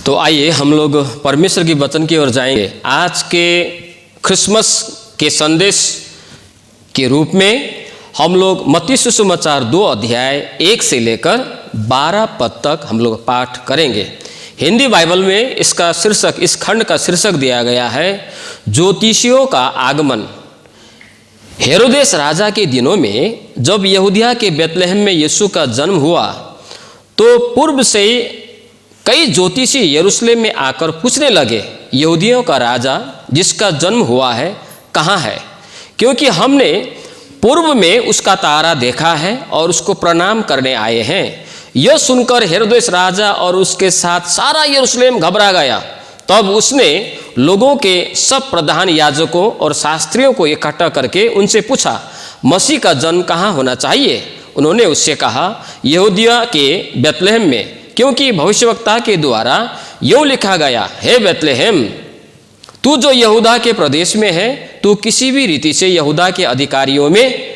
तो आइए हम लोग परमेश्वर की वचन की ओर जाएंगे। आज के क्रिसमस के संदेश के रूप में हम लोग मत्ती सुसमाचार 2 अध्याय 1 से लेकर 12 पद तक हम लोग पाठ करेंगे। हिंदी बाइबल में इसका शीर्षक, इस खंड का शीर्षक दिया गया है ज्योतिषियों का आगमन। हेरोदेस राजा के दिनों में जब यहूदिया के बेतलहम में यीशु का जन्म हुआ तो पूर्व से कई ज्योतिषी यरूशलेम में आकर पूछने लगे, यहूदियों का राजा जिसका जन्म हुआ है कहाँ है? क्योंकि हमने पूर्व में उसका तारा देखा है और उसको प्रणाम करने आए हैं। यह सुनकर हेरोदेस राजा और उसके साथ सारा यरूशलेम घबरा गया। तब उसने लोगों के सब प्रधान याजकों और शास्त्रियों को इकट्ठा करके उनसे पूछा, मसीह का जन्म कहाँ होना चाहिए? उन्होंने उससे कहा, यहूदिया के बेतलहम में, क्योंकि भविष्यवक्ता के द्वारा यूँ लिखा गया, हे बेतलहम, तू जो यहूदा के प्रदेश में है, तू किसी भी रीति से यहूदा के अधिकारियों में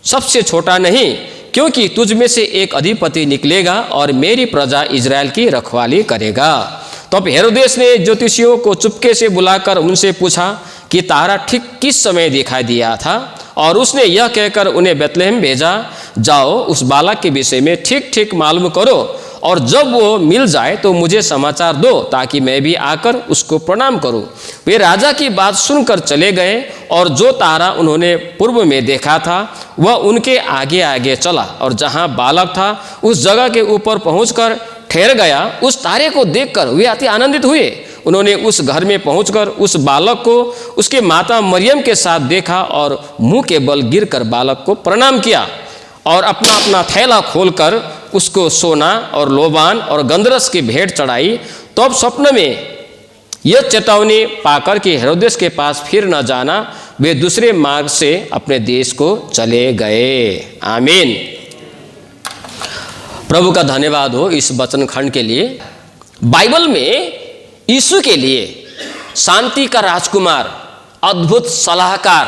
सबसे छोटा नहीं, क्योंकि तुझ में से एक अधिपति निकलेगा और मेरी प्रजा इजराइल की रखवाली करेगा। तब हेरोदेस ने ज्योतिषियों को चुपके से बुलाकर उनसे पूछा कि तारा ठीक किस समय दिखाई दिया था, और उसने यह कहकर उन्हें बेतलहम भेजा, जाओ उस बालक के विषय में ठीक ठीक मालूम करो, और जब वो मिल जाए तो मुझे समाचार दो, ताकि मैं भी आकर उसको प्रणाम करूं। वे राजा की बात सुनकर चले गए, और जो तारा उन्होंने पूर्व में देखा था वह उनके आगे आगे चला, और जहां बालक था उस जगह के ऊपर पहुंचकर ठहर गया। उस तारे को देखकर वे अति आनंदित हुए। उन्होंने उस घर में पहुंचकर उस बालक को उसके माता मरियम के साथ देखा और मुंह के बल गिरकर बालक को प्रणाम किया, और अपना अपना थैला खोलकर उसको सोना और लोबान और गंधरस की भेंट चढ़ाई। तो अब स्वप्न में यह चेतावनी पाकर कि हेरोदेस के पास फिर न जाना, वे दूसरे मार्ग से अपने देश को चले गए। आमीन। प्रभु का धन्यवाद हो इस वचन खंड के लिए। बाइबल में यीशु के लिए शांति का राजकुमार, अद्भुत सलाहकार,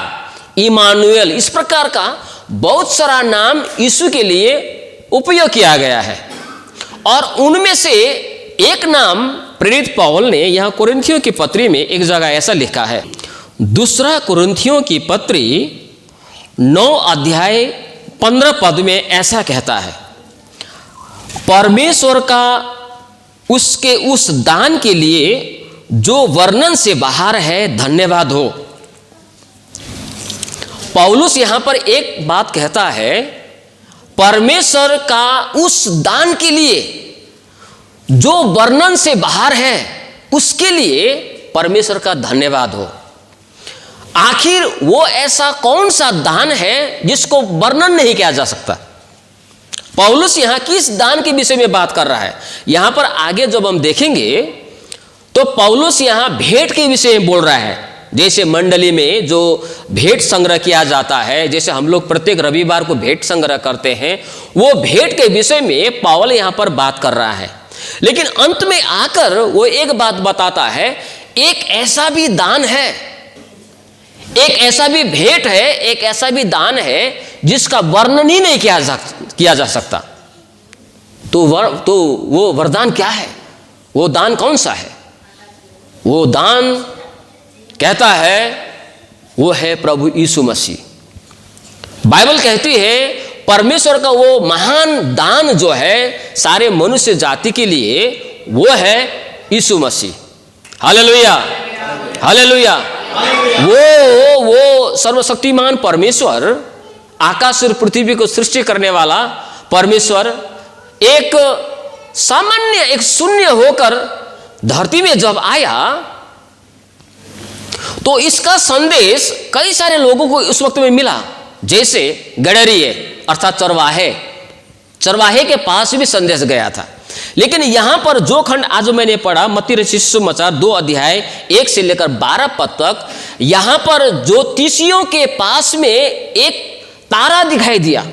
इमानुएल, इस प्रकार का बहुत सारा नाम यीशु के लिए उपयोग किया गया है। और उनमें से एक नाम प्रेरित पौल ने यहाँ कुरिन्थियों की पत्री में एक जगह ऐसा लिखा है। दूसरा कुरिन्थियों की पत्री 9 अध्याय 15 पद में ऐसा कहता है, परमेश्वर का उसके उस दान के लिए जो वर्णन से बाहर है धन्यवाद हो। पौलुस यहां पर एक बात कहता है, परमेश्वर का उस दान के लिए जो वर्णन से बाहर है उसके लिए परमेश्वर का धन्यवाद हो। आखिर वो ऐसा कौन सा दान है जिसको वर्णन नहीं किया जा सकता? पौलुस यहां किस दान के विषय में बात कर रहा है? यहां पर आगे जब हम देखेंगे तो पौलुस यहां भेंट के विषय में बोल रहा है। जैसे मंडली में जो भेंट संग्रह किया जाता है, जैसे हम लोग प्रत्येक रविवार को भेंट संग्रह करते हैं, वो भेंट के विषय में पौल यहां पर बात कर रहा है। लेकिन अंत में आकर वो एक बात बताता है, एक ऐसा भी दान है, एक ऐसा भी भेंट है, एक ऐसा भी दान है जिसका वर्णन ही नहीं किया जा सकता। तो वो वरदान क्या है? वो दान कौन सा है? वो दान कहता है वो है प्रभु यीशु मसीह। बाइबल कहती है परमेश्वर का वो महान दान जो है सारे मनुष्य जाति के लिए, वो है यीशु मसीह। Hallelujah, hallelujah. वो सर्वशक्तिमान परमेश्वर, आकाश और पृथ्वी को सृष्टि करने वाला परमेश्वर, एक सामान्य, एक शून्य होकर धरती में जब आया तो इसका संदेश कई सारे लोगों को उस वक्त में मिला। जैसे गडरिये अर्थात चरवाहे के पास भी संदेश गया था। लेकिन यहां पर जो खंड आज मैंने पढ़ा, मत्ती रचित सुसमाचार 2 अध्याय 1 से लेकर 12 पद तक, यहां पर ज्योतिषियों के पास में एक तारा दिखाई दिया।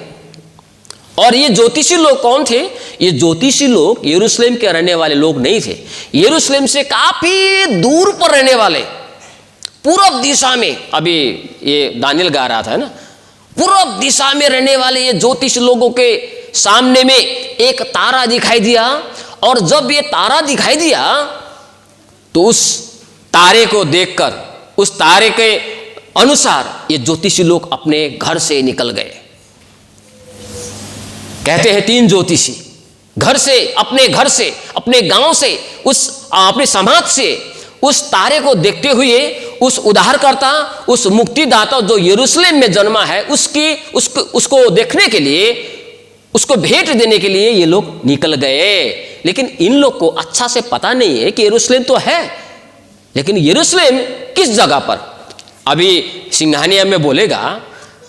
और ये ज्योतिषी लोग कौन थे? ये ज्योतिषी लोग यरूशलेम के रहने वाले लोग नहीं थे। यरूशलेम से काफी दूर पर रहने वाले, पूर्व दिशा में, अभी ये दानियल गा रहा था ना, पूर्व दिशा में रहने वाले ये ज्योतिष लोगों के सामने में एक तारा दिखाई दिया। और जब ये तारा दिखाई दिया तो उस तारे को देखकर, उस तारे के अनुसार ये ज्योतिषी लोग अपने घर से निकल गए। कहते हैं 3 ज्योतिषी घर से, अपने घर से, अपने गांव से, उस अपने समाज से उस तारे को देखते हुए उस उद्धारकर्ता, उस मुक्तिदाता जो यरूशलेम में जन्मा है, उसको देखने के लिए, उसको भेंट देने के लिए ये लोग निकल गए। लेकिन इन लोग को अच्छा से पता नहीं है कि यरूशलेम तो है, लेकिन यरूशलेम किस जगह पर। अभी सिंघानिया में बोलेगा,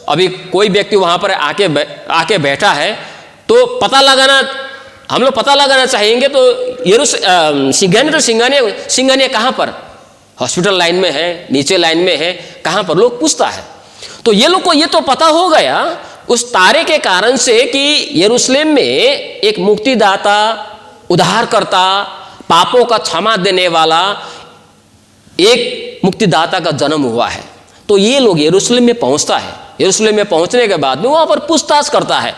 अभी कोई व्यक्ति वहां पर आके बैठा है तो पता लगाना, हम लोग पता लगाना चाहेंगे तो सिंघानिया कहाँ पर, हॉस्पिटल लाइन में है, नीचे लाइन में है, कहाँ पर, लोग पूछता है। तो ये लोग को ये तो पता हो गया उस तारे के कारण से कि यरूशलेम में एक मुक्तिदाता, उद्धारकर्ता, पापों का क्षमा देने वाला एक मुक्तिदाता का जन्म हुआ है। तो ये लोग यरूशलेम में पहुंचता है। यरूशलेम में पहुंचने के बाद में वहां पर पूछताछ करता है,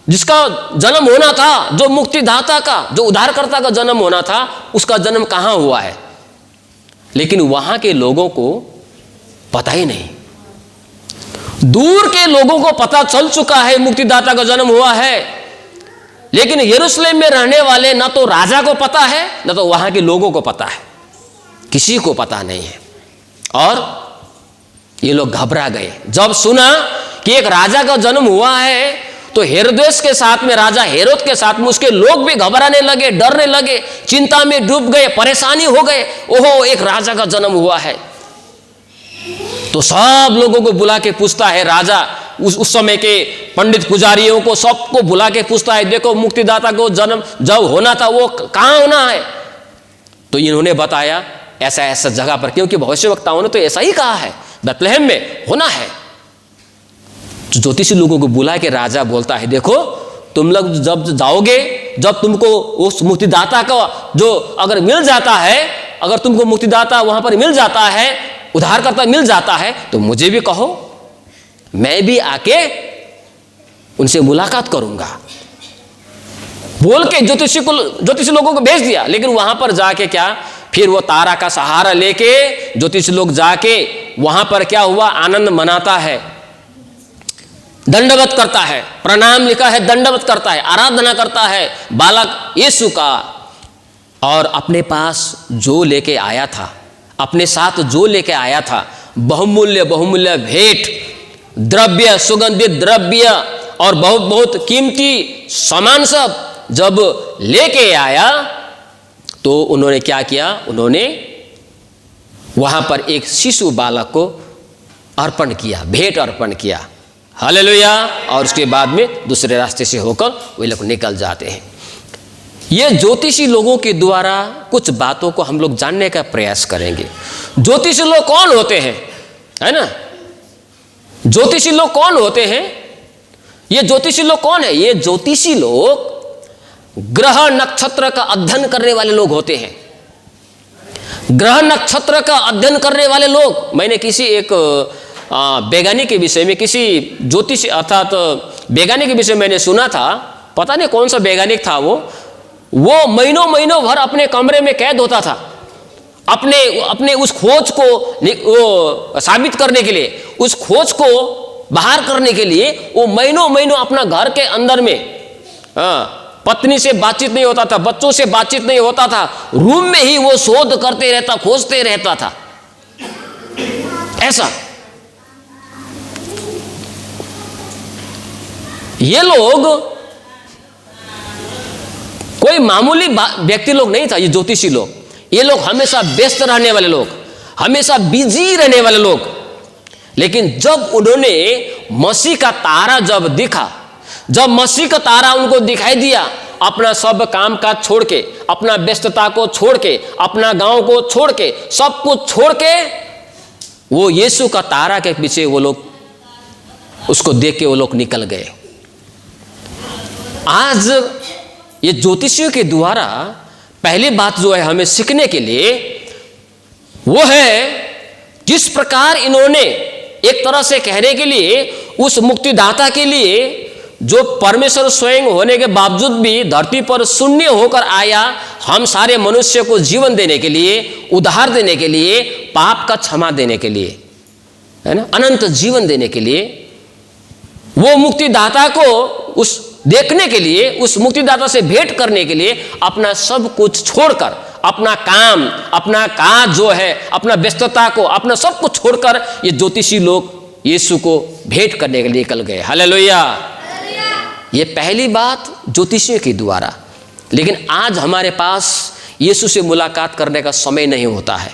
जिसका जन्म होना था, जो मुक्तिदाता का, जो उद्धारकर्ता का जन्म होना था, उसका जन्म कहां हुआ है। लेकिन वहां के लोगों को पता ही नहीं। दूर के लोगों को पता चल चुका है मुक्तिदाता का जन्म हुआ है, लेकिन यरूशलेम में रहने वाले ना तो राजा को पता है, ना तो वहां के लोगों को पता है, किसी को पता नहीं है। और ये लोग घबरा गए जब सुना कि एक राजा का जन्म हुआ है। तो हेरोदेस के साथ में, राजा हेरोद के साथ में उसके लोग भी घबराने लगे, डरने लगे, चिंता में डूब गए, परेशानी हो गए। ओहो, एक राजा का जन्म हुआ है। तो सब लोगों को बुला के पूछता है राजा, उस समय के पंडित पुजारियों को सबको बुला के पूछता है, देखो मुक्तिदाता को जन्म जब होना था वो कहाँ होना है। तो इन्होंने बताया ऐसा ऐसा जगह पर, क्योंकि भविष्यवक्ताओं ने तो ऐसा ही कहा है, बेथलेहम में होना है। ज्योतिषी लोगों को बुला के राजा बोलता है, देखो तुम लोग जब जाओगे, जब तुमको उस मुक्तिदाता का जो अगर मिल जाता है, अगर तुमको मुक्तिदाता वहां पर मिल जाता है, उद्धारकर्ता मिल जाता है, तो मुझे भी कहो, मैं भी आके उनसे मुलाकात करूंगा। बोल के ज्योतिषी लोगों को भेज दिया। लेकिन वहां पर जाके क्या, फिर वो तारा का सहारा लेके ज्योतिषी लोग जाके वहां पर क्या हुआ, आनंद मनाता है, दंडवत करता है, प्रणाम लिखा है, दंडवत करता है, आराधना करता है बालक यीशु का। और अपने पास जो लेके आया था, अपने साथ जो लेके आया था, बहुमूल्य भेंट, द्रव्य, सुगंधित द्रव्य और बहुत बहुत कीमती सामान सब जब लेके आया, तो उन्होंने क्या किया, उन्होंने वहां पर एक शिशु बालक को अर्पण किया, भेंट अर्पण किया। हालेलुया। और उसके बाद में दूसरे रास्ते से होकर वे लोग निकल जाते हैं। ये ज्योतिषी लोगों के द्वारा कुछ बातों को हम लोग जानने का प्रयास करेंगे। ज्योतिषी लोग कौन होते हैं, है ना? ज्योतिषी लोग कौन होते हैं? ये ज्योतिषी लोग कौन है? ये ज्योतिषी लोग ग्रह नक्षत्र का अध्ययन करने वाले लोग होते हैं। ग्रह नक्षत्र का अध्ययन करने वाले लोग, मैंने किसी एक वैज्ञानिक के विषय में, किसी ज्योतिष अर्थात वैज्ञानिक के विषय में मैंने सुना था, पता नहीं कौन सा वैज्ञानिक था वो महीनों भर अपने कमरे में कैद होता था, अपने उस खोज को वो साबित करने के लिए, उस खोज को बाहर करने के लिए वो महीनों अपना घर के अंदर में, पत्नी से बातचीत नहीं होता था, बच्चों से बातचीत नहीं होता था, रूम में ही वो शोध करते रहता, खोजते रहता था। ऐसा ये लोग कोई मामूली व्यक्ति लोग नहीं था। ये ज्योतिषी लोग, ये लोग हमेशा व्यस्त रहने वाले लोग, हमेशा बिजी रहने वाले लोग। लेकिन जब उन्होंने मसीह का तारा जब दिखा, जब मसीह का तारा उनको दिखाई दिया, अपना सब काम काज छोड़ के, अपना व्यस्तता को छोड़ के, अपना गांव को छोड़ के, सब कुछ छोड़ के वो यीशु का तारा के पीछे वो लोग उसको देख के वो लोग निकल गए। आज ये ज्योतिषियों के द्वारा पहली बात जो है हमें सीखने के लिए वो है, किस प्रकार इन्होंने एक तरह से कहने के लिए उस मुक्तिदाता के लिए जो परमेश्वर स्वयं होने के बावजूद भी धरती पर शून्य होकर आया, हम सारे मनुष्य को जीवन देने के लिए, उद्धार देने के लिए, पाप का क्षमा देने के लिए, है ना, अनंत जीवन देने के लिए, वो मुक्तिदाता को उस देखने के लिए, उस मुक्तिदाता से भेंट करने के लिए अपना सब कुछ छोड़कर, अपना काम, अपना काज जो है, अपना व्यस्तता को, अपना सब कुछ छोड़कर ये ज्योतिषी लोग यीशु को भेंट करने के लिए निकल गए। हालेलुया। ये पहली बात ज्योतिषियों के द्वारा। लेकिन आज हमारे पास यीशु से मुलाकात करने का समय नहीं होता है।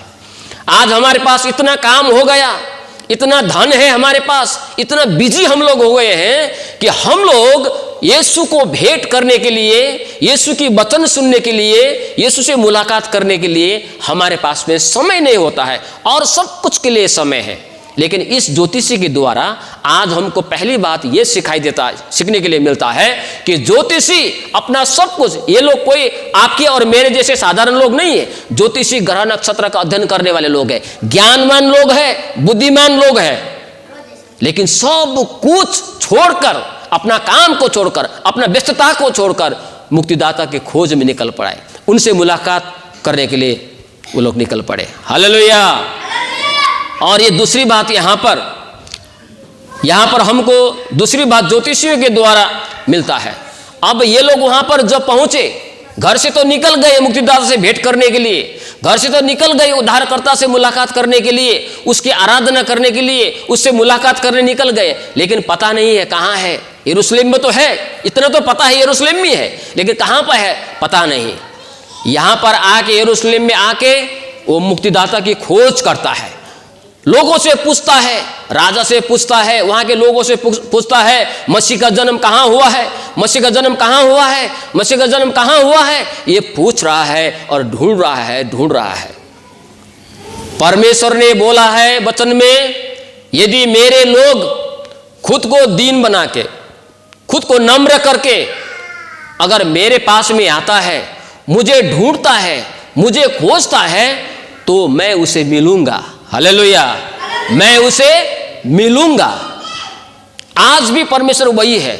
आज हमारे पास इतना काम हो गया, इतना धन है हमारे पास, इतना बिजी हम लोग हो गए हैं कि हम लोग यीशु को भेंट करने के लिए, यीशु की वचन सुनने के लिए, यीशु से मुलाकात करने के लिए हमारे पास में समय नहीं होता है, और सब कुछ के लिए समय है। लेकिन इस ज्योतिषी के द्वारा आज हमको पहली बात ये सीखने के लिए मिलता है कि ज्योतिषी अपना सब कुछ, ये लोग कोई आपके और मेरे जैसे साधारण लोग नहीं है। ज्योतिषी ग्रह नक्षत्र का अध्ययन करने वाले लोग हैं, ज्ञानवान लोग हैं, बुद्धिमान लोग हैं, लेकिन सब कुछ छोड़कर, अपना काम को छोड़कर, अपना व्यस्तता को छोड़कर मुक्तिदाता के खोज में निकल पड़े, उनसे मुलाकात करने के लिए वो लोग निकल पड़े। हालेलुया। और ये दूसरी बात यहाँ पर हमको दूसरी बात ज्योतिषियों के द्वारा मिलता है। अब ये लोग वहां पर जब पहुंचे, घर से तो निकल गए मुक्तिदाता से भेंट करने के लिए, घर से तो निकल गए उद्धारकर्ता से मुलाकात करने के लिए, उसकी आराधना करने के लिए, उससे मुलाकात करने निकल गए, लेकिन पता नहीं है कहाँ है। यरूशलेम में तो है, इतना तो पता है यरूशलेम में है, लेकिन कहाँ पर है पता नहीं। यहाँ पर आके, यरूशलेम में आके वो मुक्तिदाता की खोज करता है, लोगों से पूछता है, राजा से पूछता है, वहां के लोगों से पूछता है, मसीह का जन्म कहाँ हुआ है, मसीह का जन्म कहाँ हुआ है, मसीह का जन्म कहाँ हुआ है, ये पूछ रहा है और ढूंढ रहा है। परमेश्वर ने बोला है वचन में, यदि मेरे लोग खुद को दीन बना के, खुद को नम्र करके अगर मेरे पास में आता है, मुझे ढूंढता है, मुझे खोजता है, तो मैं उसे मिलूंगा। हालेलुया। मैं उसे मिलूंगा। आज भी परमेश्वर वही है,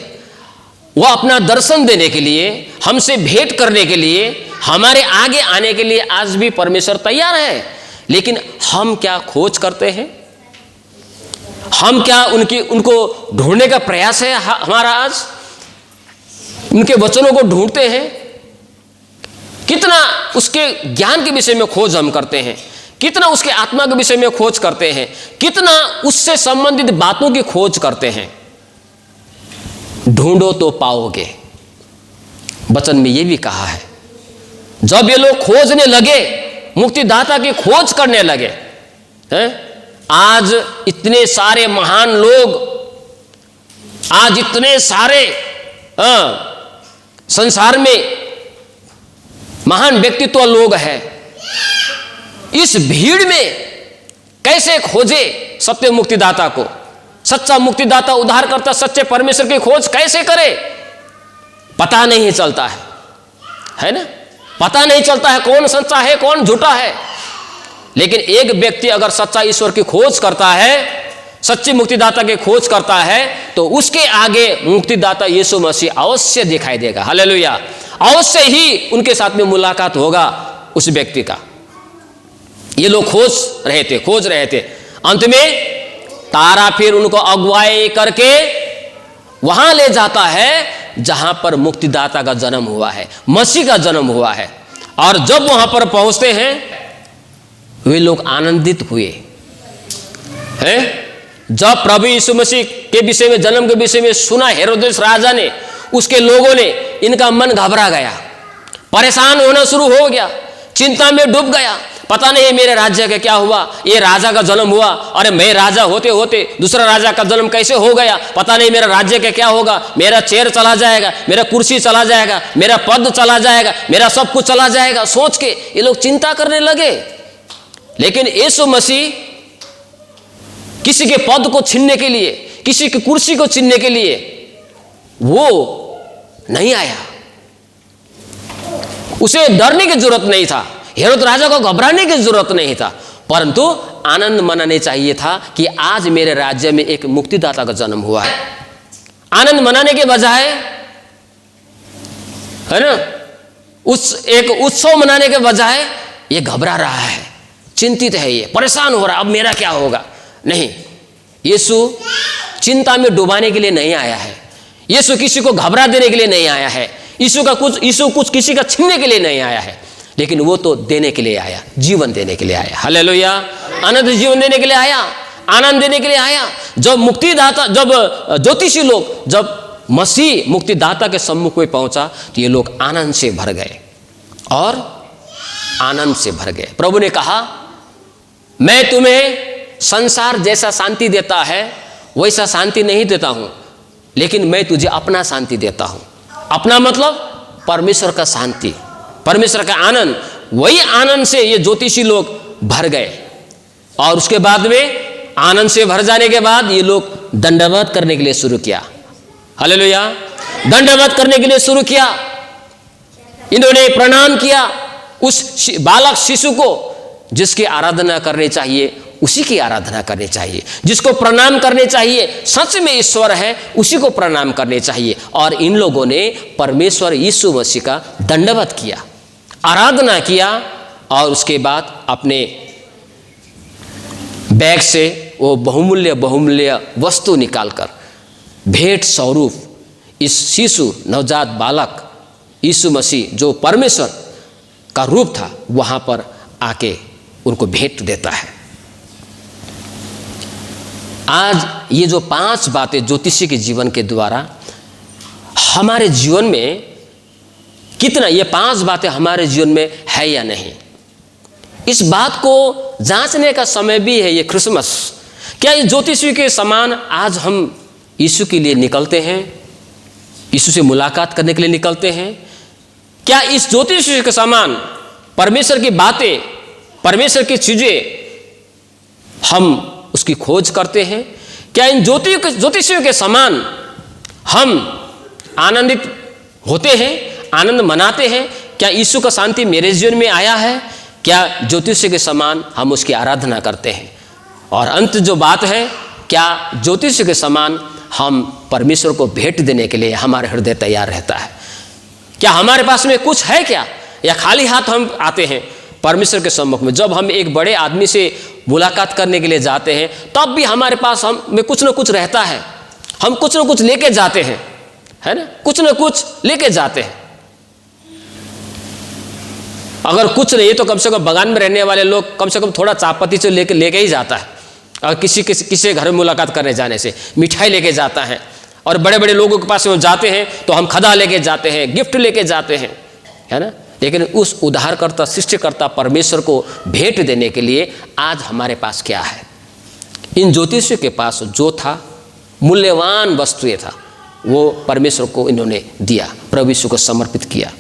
वह अपना दर्शन देने के लिए, हमसे भेंट करने के लिए, हमारे आगे आने के लिए आज भी परमेश्वर तैयार है। लेकिन हम क्या खोज करते हैं? हम क्या उनको ढूंढने का प्रयास है हमारा? आज उनके वचनों को ढूंढते हैं? कितना उसके ज्ञान के विषय में खोज हम करते हैं, कितना उसके आत्मा के विषय में खोज करते हैं, कितना उससे संबंधित बातों की खोज करते हैं। ढूंढो तो पाओगे, वचन में यह भी कहा है। जब ये लोग खोजने लगे, मुक्तिदाता की खोज करने लगे हैं, आज इतने सारे महान लोग, आज इतने सारे संसार में महान व्यक्तित्व लोग हैं, इस भीड़ में कैसे खोजे सत्य मुक्तिदाता को? सच्चा मुक्तिदाता, उद्धार करता सच्चे परमेश्वर की खोज कैसे करे? पता नहीं चलता है ना? पता नहीं चलता है कौन सच्चा है, कौन झूठा है। लेकिन एक व्यक्ति अगर सच्चा ईश्वर की खोज करता है, सच्चे मुक्तिदाता की खोज करता है, तो उसके आगे मुक्तिदाता यीशु मसीह अवश्य दिखाई देगा। हालेलुया। अवश्य ही उनके साथ में मुलाकात होगा उस व्यक्ति का। ये लोग खोज रहे थे। अंत में तारा फिर उनको अगुवाई करके वहां ले जाता है जहां पर मुक्तिदाता का जन्म हुआ है, मसीह का जन्म हुआ है। और जब वहां पर पहुंचते हैं, वे लोग आनंदित हुए हैं। जब प्रभु यीशु मसीह के विषय में, जन्म के विषय में सुना हेरोदेस राजा ने, उसके लोगों ने, इनका मन घबरा गया, परेशान होना शुरू हो गया, चिंता में डूब गया। पता नहीं मेरे राज्य का क्या हुआ, ये राजा का जन्म हुआ, अरे मैं राजा होते होते दूसरा राजा का जन्म कैसे हो गया? पता नहीं मेरा राज्य का क्या होगा, मेरा चेयर चला जाएगा, मेरा कुर्सी चला जाएगा, मेरा पद चला जाएगा, मेरा सब कुछ चला जाएगा। सोच के ये लोग चिंता करने लगे। लेकिन यीशु मसीह किसी के पद को छीनने के लिए, किसी की कुर्सी को छीनने के लिए वो नहीं आया। उसे डरने की जरूरत नहीं था, हेरोद राजा को घबराने की जरूरत नहीं था, परंतु आनंद मनाने चाहिए था कि आज मेरे राज्य में एक मुक्तिदाता का जन्म हुआ है। आनंद मनाने के बजाय, है ना, एक उत्सव मनाने के बजाय ये घबरा रहा है, चिंतित है, ये परेशान हो रहा है, अब मेरा क्या होगा। नहीं, यीशु चिंता में डुबाने के लिए नहीं आया है। यीशु किसी को घबरा देने के लिए नहीं आया है। यीशु कुछ किसी का छीनने के लिए नहीं आया है, लेकिन वो तो देने के लिए आया, जीवन देने के लिए आया। हालेलुया। अनंत जीवन देने के लिए आया, आनंद देने के लिए आया। जब मुक्तिदाता, जब ज्योतिषी लोग, जब मसीह मुक्तिदाता के सम्मुख में पहुंचा तो ये लोग आनंद से भर गए और आनंद से भर गए। प्रभु ने कहा, मैं तुम्हें संसार जैसा शांति देता है वैसा शांति नहीं देता हूं, लेकिन मैं तुझे अपना शांति देता हूं। अपना मतलब परमेश्वर का शांति, परमेश्वर का आनंद। वही आनंद से ये ज्योतिषी लोग भर गए और उसके बाद में आनंद से भर जाने के बाद ये लोग दंडवत करने के लिए शुरू किया। हालेलुया। दंडवत करने के लिए शुरू किया। इन्होंने प्रणाम किया उस बालक शिशु को, जिसकी आराधना करनी चाहिए उसी की आराधना करनी चाहिए, जिसको प्रणाम करने चाहिए, सच में ईश्वर है उसी को प्रणाम करने चाहिए। और इन लोगों ने परमेश्वर यीशु मसीह का दंडवत किया, आराधना किया और उसके बाद अपने बैग से वो बहुमूल्य वस्तु निकालकर भेंट स्वरूप इस शिशु, नवजात बालक यीशु मसीह जो परमेश्वर का रूप था, वहां पर आके उनको भेंट देता है। आज ये जो 5 बातें ज्योतिषी के जीवन के द्वारा हमारे जीवन में कितना, ये 5 बातें हमारे जीवन में है या नहीं, इस बात को जांचने का समय भी है ये क्रिसमस। क्या ये ज्योतिषी के समान आज हम यीशु के लिए निकलते हैं, यीशु से मुलाकात करने के लिए निकलते हैं? क्या इस ज्योतिषी के समान परमेश्वर की बातें, परमेश्वर की चीजें हम उसकी खोज करते हैं? क्या इन ज्योतिषियों के समान हम आनंदित होते हैं, आनंद मनाते हैं? क्या यीशु का शांति मेरे जीवन में आया है? क्या ज्योतिषी के समान हम उसकी आराधना करते हैं? और अंत जो बात है, क्या ज्योतिषी के समान हम परमेश्वर को भेंट देने के लिए हमारा हृदय तैयार रहता है? क्या हमारे पास में कुछ है क्या, या खाली हाथ हम आते हैं परमेश्वर के सम्मुख में? जब हम एक बड़े आदमी से मुलाकात करने के लिए जाते हैं तब भी हमारे पास हम में कुछ ना कुछ रहता है, हम कुछ ना कुछ लेके जाते हैं, है ना, कुछ ना कुछ लेके जाते हैं। अगर कुछ नहीं तो कम से कम बगान में रहने वाले लोग कम से कम थोड़ा चायपत्ती से लेके ही जाता है। और किसी घर में मुलाकात करने जाने से मिठाई लेके जाता है, और बड़े बड़े लोगों के पास में जाते हैं तो हम खदा लेके जाते हैं, गिफ्ट लेके जाते हैं, है ना। लेकिन उस उद्धारकर्ता, सृष्टिकर्ता परमेश्वर को भेंट देने के लिए आज हमारे पास क्या है? इन ज्योतिषियों के पास जो था, मूल्यवान वस्तुएं था, वो परमेश्वर को इन्होंने दिया, प्रभु यीशु को समर्पित किया।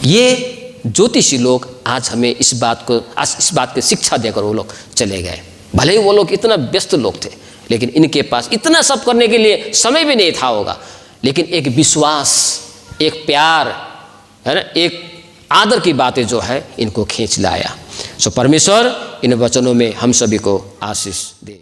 ये ज्योतिषी लोग आज हमें इस बात की शिक्षा देकर वो लोग चले गए। भले ही वो लोग इतना व्यस्त लोग थे, लेकिन इनके पास इतना सब करने के लिए समय भी नहीं था होगा, लेकिन एक विश्वास, एक प्यार, है ना, एक आदर की बातें जो है इनको खींच लाया। सो परमेश्वर इन वचनों में हम सभी को आशीष दे।